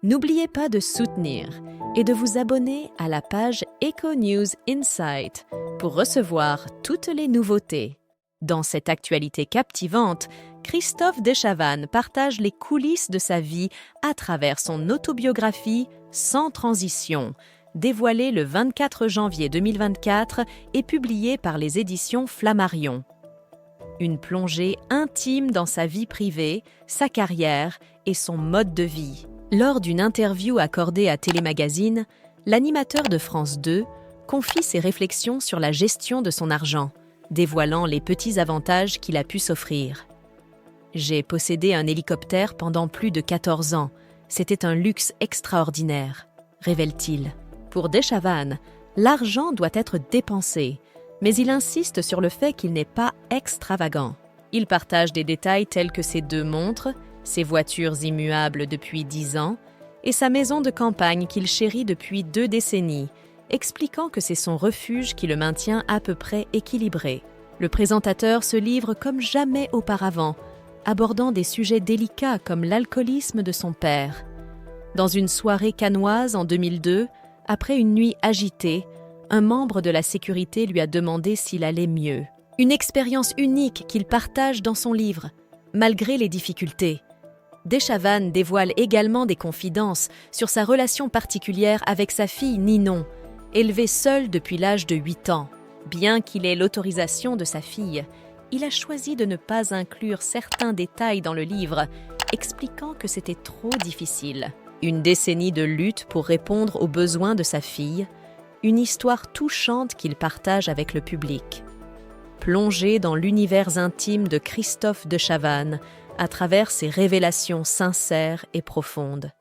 N'oubliez pas de soutenir et de vous abonner à la page Eco News Insight pour recevoir toutes les nouveautés. Dans cette actualité captivante, Christophe Dechavanne partage les coulisses de sa vie à travers son autobiographie Sans transition, dévoilée le 24 janvier 2024 et publiée par les éditions Flammarion. Une plongée intime dans sa vie privée, sa carrière et son mode de vie. Lors d'une interview accordée à Télémagazine, l'animateur de France 2 confie ses réflexions sur la gestion de son argent, dévoilant les petits avantages qu'il a pu s'offrir. « J'ai possédé un hélicoptère pendant plus de 14 ans. C'était un luxe extraordinaire », révèle-t-il. Pour Dechavanne, l'argent doit être dépensé, mais il insiste sur le fait qu'il n'est pas extravagant. Il partage des détails tels que ses 2 montres, ses voitures immuables depuis 10 ans et sa maison de campagne qu'il chérit depuis 2 décennies, expliquant que c'est son refuge qui le maintient à peu près équilibré. Le présentateur se livre comme jamais auparavant, abordant des sujets délicats comme l'alcoolisme de son père. Dans une soirée cannoise en 2002, après une nuit agitée, un membre de la sécurité lui a demandé s'il allait mieux. Une expérience unique qu'il partage dans son livre, malgré les difficultés. Dechavanne dévoile également des confidences sur sa relation particulière avec sa fille Ninon, élevée seule depuis l'âge de 8 ans. Bien qu'il ait l'autorisation de sa fille, il a choisi de ne pas inclure certains détails dans le livre, expliquant que c'était trop difficile. Une décennie de lutte pour répondre aux besoins de sa fille, une histoire touchante qu'il partage avec le public. Plongé dans l'univers intime de Christophe Dechavanne, à travers ses révélations sincères et profondes.